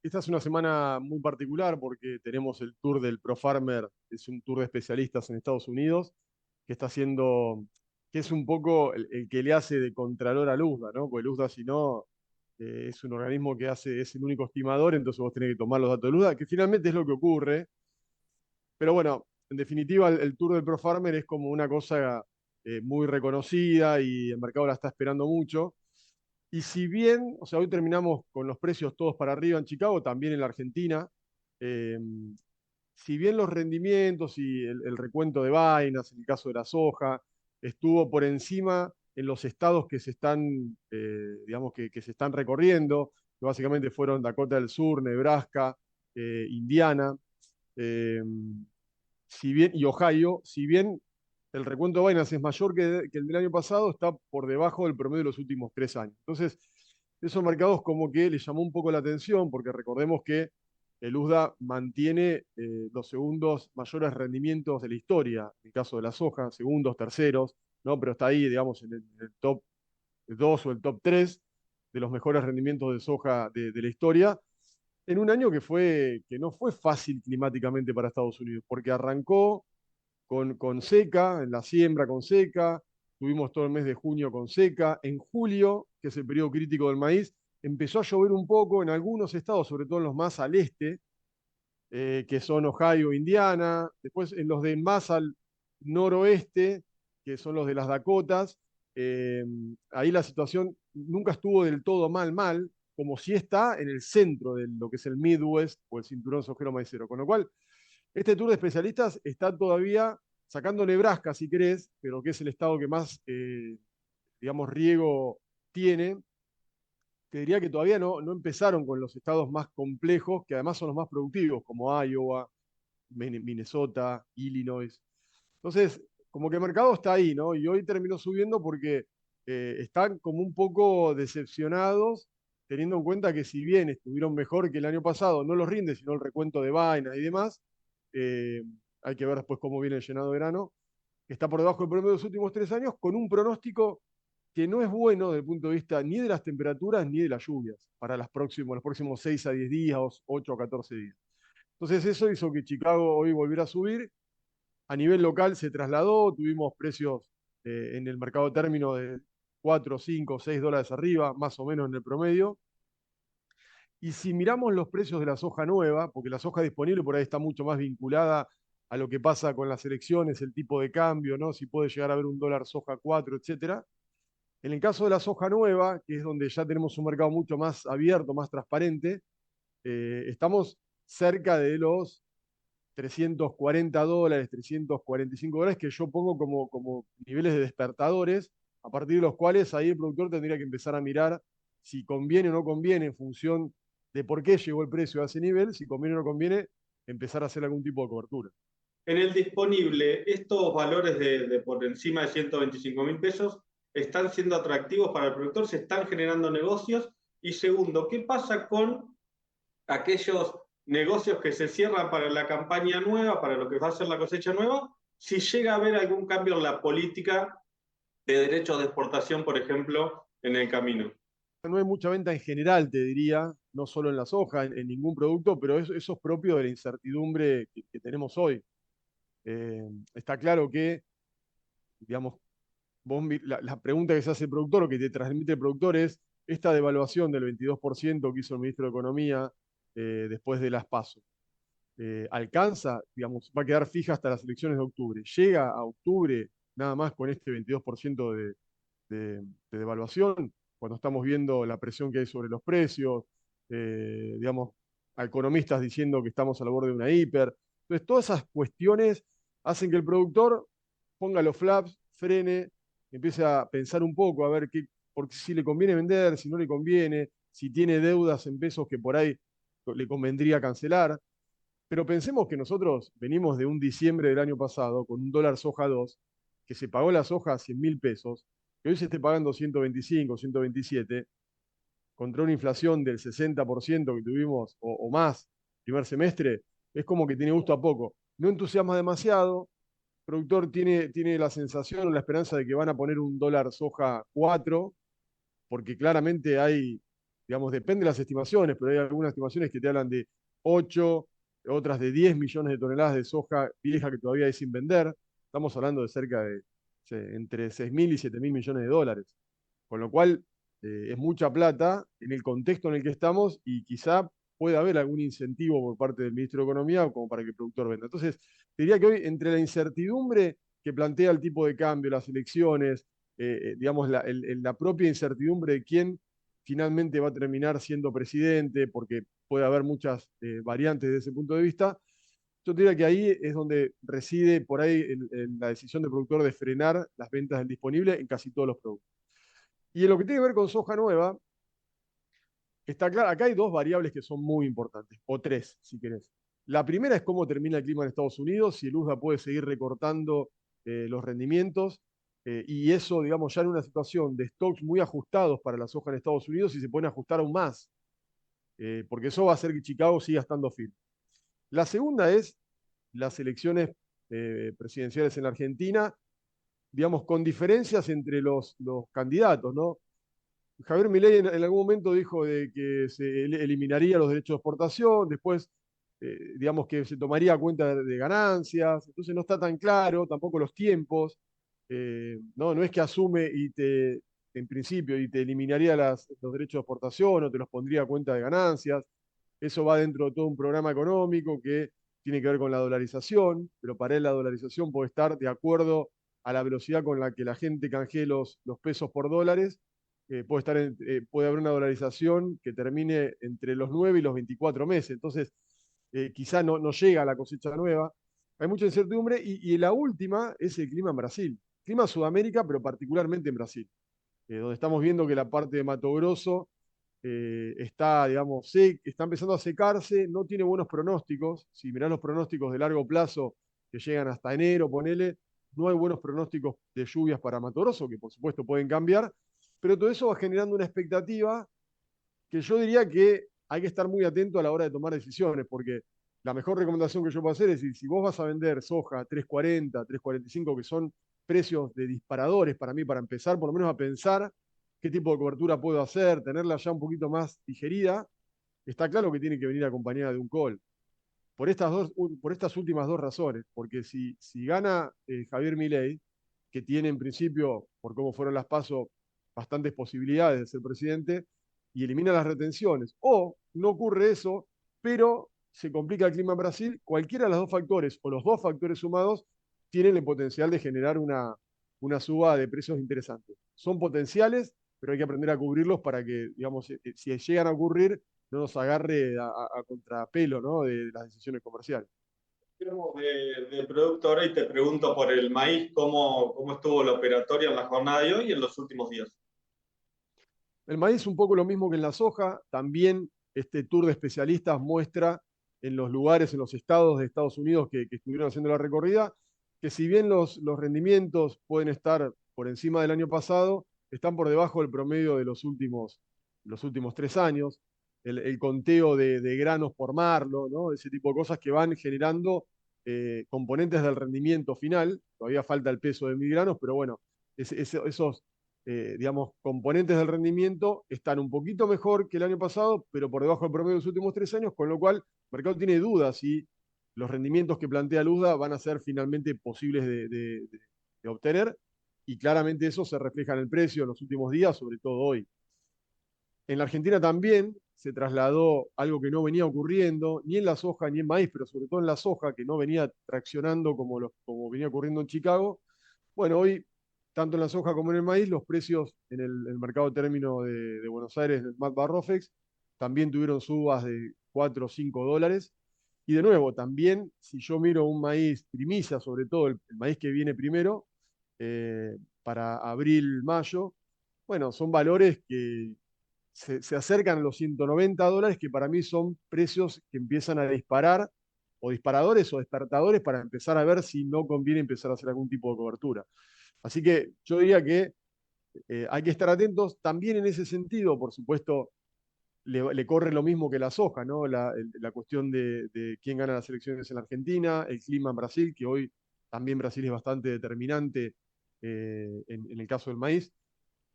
esta es una semana muy particular porque tenemos el tour del ProFarmer, es un tour de especialistas en Estados Unidos, que está haciendo, que es un poco el que le hace de contralor a Luzda, ¿no? Porque Luzda, si no, es un organismo que hace, es el único estimador, entonces vos tenés que tomar los datos de Luzda, que finalmente es lo que ocurre. Pero bueno, en definitiva, el tour del ProFarmer es como una cosa muy reconocida y el mercado la está esperando mucho. Y si bien, o sea, hoy terminamos con los precios todos para arriba en Chicago, también en la Argentina, eh, si bien los rendimientos y el recuento de vainas, en el caso de la soja, estuvo por encima en los estados que se están, digamos, que se están recorriendo, que básicamente fueron Dakota del Sur, Nebraska, Indiana, eh, si bien, y Ohio, si bien el recuento de vainas es mayor que el del año pasado, está por debajo del promedio de los últimos 3 años. Entonces, esos mercados como que le llamó un poco la atención, porque recordemos que el USDA mantiene los segundos mayores rendimientos de la historia, en el caso de la soja, segundos, terceros, ¿no? Pero está ahí, digamos, en el top 2 o el top 3 de los mejores rendimientos de soja de la historia, en un año que no fue fácil climáticamente para Estados Unidos, porque arrancó con seca, en la siembra con seca, tuvimos todo el mes de junio con seca, en julio, que es el periodo crítico del maíz, empezó a llover un poco en algunos estados, sobre todo en los más al este, que son Ohio, Indiana, después en los de más al noroeste, que son los de las Dakotas, eh, ahí la situación nunca estuvo del todo mal, como si está en el centro de lo que es el Midwest o el cinturón sojero maicero. Con lo cual, este tour de especialistas está todavía sacando Nebraska, si querés, pero que es el estado que más, digamos, riego tiene. Te diría que todavía no empezaron con los estados más complejos, que además son los más productivos, como Iowa, Minnesota, Illinois. Entonces, como que el mercado está ahí, ¿no? Y hoy terminó subiendo porque están como un poco decepcionados, teniendo en cuenta que si bien estuvieron mejor que el año pasado, no los rinde, sino el recuento de vainas y demás, eh, hay que ver después cómo viene el llenado de grano, que está por debajo del promedio de los últimos 3 años, con un pronóstico que no es bueno desde el punto de vista ni de las temperaturas ni de las lluvias para los próximos 6 a 10 días, 8 a 14 días. Entonces eso hizo que Chicago hoy volviera a subir. A nivel local se trasladó, tuvimos precios en el mercado de término de 4, 5, 6 dólares arriba, más o menos en el promedio. Y si miramos los precios de la soja nueva, porque la soja disponible por ahí está mucho más vinculada a lo que pasa con las elecciones, el tipo de cambio, ¿no? Si puede llegar a haber un dólar soja 4, etcétera. En el caso de la soja nueva, que es donde ya tenemos un mercado mucho más abierto, más transparente, estamos cerca de los $340, $345, que yo pongo como niveles de despertadores, a partir de los cuales ahí el productor tendría que empezar a mirar si conviene o no conviene en función de por qué llegó el precio a ese nivel, si conviene o no conviene empezar a hacer algún tipo de cobertura. En el disponible, estos valores de por encima de 125.000 pesos están siendo atractivos para el productor, se están generando negocios. Y segundo, ¿qué pasa con aquellos negocios que se cierran para la campaña nueva, para lo que va a ser la cosecha nueva, si llega a haber algún cambio en la política de derechos de exportación, por ejemplo, en el camino? No hay mucha venta en general, te diría, no solo en la soja, en ningún producto, pero eso es propio de la incertidumbre que tenemos hoy. Está claro que, digamos, la pregunta que se hace el productor o que te transmite el productor es, esta devaluación del 22% que hizo el ministro de Economía después de las PASO, ¿alcanza? Digamos, va a quedar fija hasta las elecciones de octubre. ¿Llega a octubre nada más con este 22% de devaluación? Cuando estamos viendo la presión que hay sobre los precios, digamos, a economistas diciendo que estamos al borde de una hiper. Entonces, todas esas cuestiones hacen que el productor ponga los flaps, frene, empiece a pensar un poco, a ver si le conviene vender, si no le conviene, si tiene deudas en pesos que por ahí le convendría cancelar. Pero pensemos que nosotros venimos de un diciembre del año pasado con un dólar soja 2 que se pagó la soja a 100.000 pesos, que hoy se esté pagando 125, 127, contra una inflación del 60% que tuvimos o más primer semestre, es como que tiene gusto a poco. No entusiasma demasiado, el productor tiene la sensación o la esperanza de que van a poner un dólar soja 4, porque claramente hay, digamos, depende de las estimaciones, pero hay algunas estimaciones que te hablan de 8, otras de 10 millones de toneladas de soja vieja que todavía hay sin vender. Estamos hablando de cerca de entre 6.000 y 7.000 millones de dólares. Con lo cual, es mucha plata en el contexto en el que estamos y quizá pueda haber algún incentivo por parte del ministro de Economía como para que el productor venda. Entonces, diría que hoy, entre la incertidumbre que plantea el tipo de cambio, las elecciones, digamos, la propia incertidumbre de quién finalmente va a terminar siendo presidente, porque puede haber muchas variantes desde ese punto de vista, yo diría que ahí es donde reside por ahí la decisión del productor de frenar las ventas del disponible en casi todos los productos. Y en lo que tiene que ver con soja nueva, está claro, acá hay dos variables que son muy importantes, o tres, si querés. La primera es cómo termina el clima en Estados Unidos, si el USDA puede seguir recortando los rendimientos, y eso, digamos, ya en una situación de stocks muy ajustados para la soja en Estados Unidos, y se pueden ajustar aún más, porque eso va a hacer que Chicago siga estando firme. La segunda es las elecciones presidenciales en la Argentina, digamos, con diferencias entre los candidatos, ¿no? Javier Milei en algún momento dijo de que se eliminaría los derechos de exportación, después, digamos que se tomaría cuenta de ganancias, entonces no está tan claro, tampoco los tiempos, no es que asume en principio, y te eliminaría los derechos de exportación o te los pondría a cuenta de ganancias, eso va dentro de todo un programa económico que tiene que ver con la dolarización, pero para él la dolarización puede estar de acuerdo a la velocidad con la que la gente canjee los pesos por dólares, puede haber una dolarización que termine entre los 9 y los 24 meses. Entonces, quizá no llega a la cosecha nueva. Hay mucha incertidumbre. Y la última es el clima en Brasil. Clima en Sudamérica, pero particularmente en Brasil, donde estamos viendo que la parte de Mato Grosso está, digamos, está empezando a secarse, no tiene buenos pronósticos. Si mirás los pronósticos de largo plazo que llegan hasta enero, ponele, no hay buenos pronósticos de lluvias para Mato Grosso, que por supuesto pueden cambiar, pero todo eso va generando una expectativa que yo diría que hay que estar muy atento a la hora de tomar decisiones, porque la mejor recomendación que yo puedo hacer es decir, si vos vas a vender soja 340, 345, que son precios de disparadores para mí, para empezar por lo menos a pensar qué tipo de cobertura puedo hacer, tenerla ya un poquito más digerida, está claro que tiene que venir acompañada de un call. Por estas últimas dos razones, porque si gana Javier Milei, que tiene en principio, por cómo fueron las pasos, bastantes posibilidades de ser presidente, y elimina las retenciones, o no ocurre eso, pero se complica el clima en Brasil, cualquiera de los dos factores o los dos factores sumados tienen el potencial de generar una suba de precios interesantes. Son potenciales, pero hay que aprender a cubrirlos para que, digamos, si llegan a ocurrir, no nos agarre a contrapelo, ¿no? De las decisiones comerciales. De productora y te pregunto por el maíz, ¿cómo estuvo la operatoria en la jornada de hoy y en los últimos días? El maíz un poco lo mismo que en la soja, también este tour de especialistas muestra en los lugares, en los estados de Estados Unidos que estuvieron haciendo la recorrida, que si bien los rendimientos pueden estar por encima del año pasado, están por debajo del promedio de los últimos 3 años. El conteo de granos por marlo, ¿no? Ese tipo de cosas que van generando componentes del rendimiento final. Todavía falta el peso de 1.000 granos, pero bueno, esos digamos, componentes del rendimiento están un poquito mejor que el año pasado, pero por debajo del promedio de los últimos 3 años, con lo cual el mercado tiene dudas si los rendimientos que plantea Luzda van a ser finalmente posibles de obtener, y claramente eso se refleja en el precio en los últimos días, sobre todo hoy. En la Argentina también se trasladó algo que no venía ocurriendo, ni en la soja ni en maíz, pero sobre todo en la soja, que no venía traccionando como venía ocurriendo en Chicago. Bueno, hoy, tanto en la soja como en el maíz, los precios en el mercado término de Buenos Aires, del MAT Barrofex, también tuvieron subas de 4 o 5 dólares. Y de nuevo, también, si yo miro un maíz primicia, sobre todo el maíz que viene primero, para abril, mayo, bueno, son valores que se acercan a los 190 dólares, que para mí son precios que empiezan a disparar, o disparadores o despertadores para empezar a ver si no conviene empezar a hacer algún tipo de cobertura. Así que yo diría que hay que estar atentos también en ese sentido. Por supuesto, le corre lo mismo que la soja, ¿no? La cuestión de quién gana las elecciones en la Argentina, el clima en Brasil, que hoy también Brasil es bastante determinante en el caso del maíz.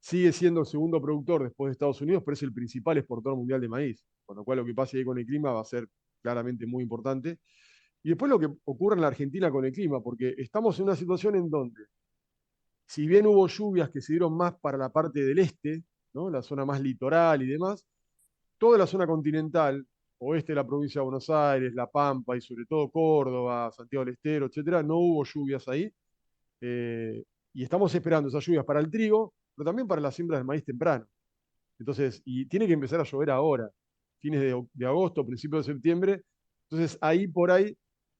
sigue siendo el segundo productor después de Estados Unidos, pero es el principal exportador mundial de maíz. Con lo cual lo que pase ahí con el clima va a ser claramente muy importante. Y después lo que ocurre en la Argentina con el clima, porque estamos en una situación en donde, si bien hubo lluvias que se dieron más para la parte del este, ¿no? La zona más litoral y demás, toda la zona continental, oeste de la provincia de Buenos Aires, La Pampa y sobre todo Córdoba, Santiago del Estero, etcétera, no hubo lluvias ahí. eh, y estamos esperando esas lluvias para el trigo, pero también para las siembras de maíz temprano. Entonces, y tiene que empezar a llover ahora, fines de agosto, principios de septiembre. Entonces, ahí por ahí,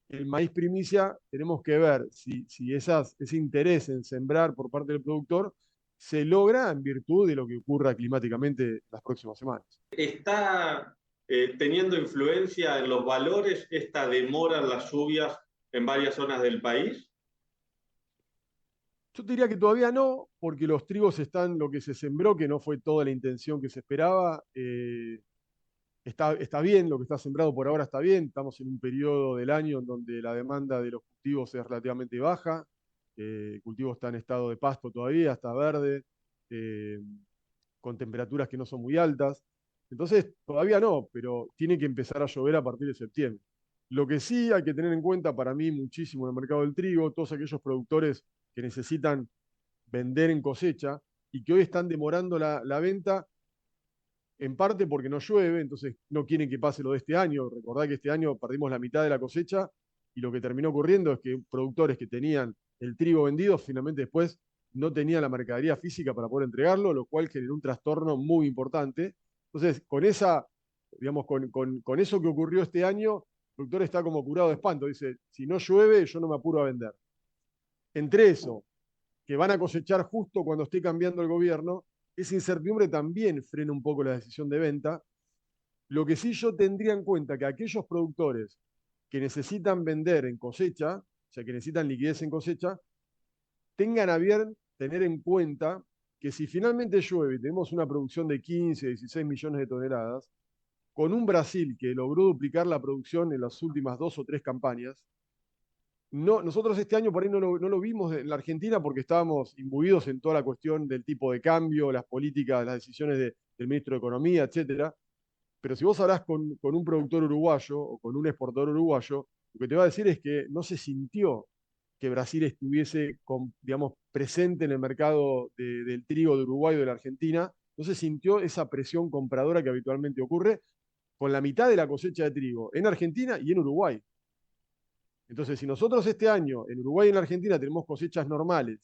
el maíz primicia, tenemos que ver si ese interés en sembrar por parte del productor se logra en virtud de lo que ocurra climáticamente las próximas semanas. ¿Está teniendo influencia en los valores esta demora en las lluvias en varias zonas del país? Yo te diría que todavía no, porque los trigos están lo que se sembró, que no fue toda la intención que se esperaba. Está bien, lo que está sembrado por ahora está bien. Estamos en un periodo del año en donde la demanda de los cultivos es relativamente baja. El cultivo está en estado de pasto todavía, está verde, eh, con temperaturas que no son muy altas. Entonces, todavía no, pero tiene que empezar a llover a partir de septiembre. Lo que sí hay que tener en cuenta para mí muchísimo en el mercado del trigo, todos aquellos productores que necesitan vender en cosecha y que hoy están demorando la venta, en parte porque no llueve, entonces no quieren que pase lo de este año. Recordad que este año perdimos la mitad de la cosecha y lo que terminó ocurriendo es que productores que tenían el trigo vendido finalmente después no tenían la mercadería física para poder entregarlo, lo cual generó un trastorno muy importante. Entonces, con esa, digamos, con eso que ocurrió este año, el productor está como curado de espanto. Dice, si no llueve, yo no me apuro a vender. Entre eso, que van a cosechar justo cuando esté cambiando el gobierno, esa incertidumbre también frena un poco la decisión de venta. Lo que sí yo tendría en cuenta que aquellos productores que necesitan vender en cosecha, o sea, que necesitan liquidez en cosecha, tengan a bien tener en cuenta que si finalmente llueve y tenemos una producción de 15, 16 millones de toneladas, con un Brasil que logró duplicar la producción en las últimas 2 o 3 campañas, no, nosotros este año por ahí no lo vimos en la Argentina porque estábamos imbuidos en toda la cuestión del tipo de cambio, las políticas, las decisiones del ministro de Economía, etcétera. Pero si vos hablás con un productor uruguayo o con un exportador uruguayo, lo que te va a decir es que no se sintió que Brasil estuviese, digamos, presente en el mercado del trigo de Uruguay o de la Argentina. No se sintió esa presión compradora que habitualmente ocurre con la mitad de la cosecha de trigo en Argentina y en Uruguay. Entonces, si nosotros este año en Uruguay y en Argentina tenemos cosechas normales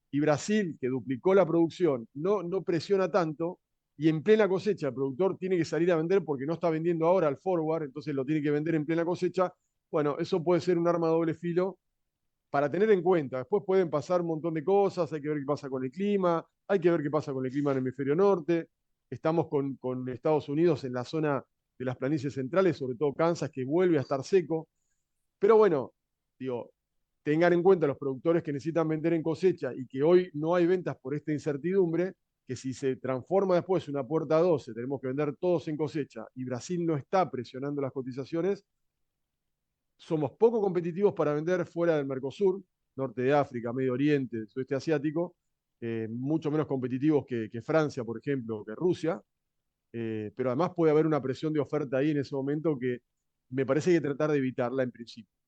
y Brasil, que duplicó la producción, no presiona tanto, y en plena cosecha el productor tiene que salir a vender porque no está vendiendo ahora al forward, entonces lo tiene que vender en plena cosecha, bueno, eso puede ser un arma de doble filo para tener en cuenta. Después pueden pasar un montón de cosas, hay que ver qué pasa con el clima, hay que ver qué pasa con el clima en el hemisferio norte. Estamos con Estados Unidos en la zona de las planicies centrales, sobre todo Kansas, que vuelve a estar seco. Pero bueno, digo, tengan en cuenta los productores que necesitan vender en cosecha y que hoy no hay ventas por esta incertidumbre, que si se transforma después una puerta a 12, tenemos que vender todos en cosecha y Brasil no está presionando las cotizaciones, somos poco competitivos para vender fuera del Mercosur, norte de África, Medio Oriente, sudeste asiático, mucho menos competitivos que Francia, por ejemplo, que Rusia, pero además puede haber una presión de oferta ahí en ese momento que me parece que hay que tratar de evitarla en principio.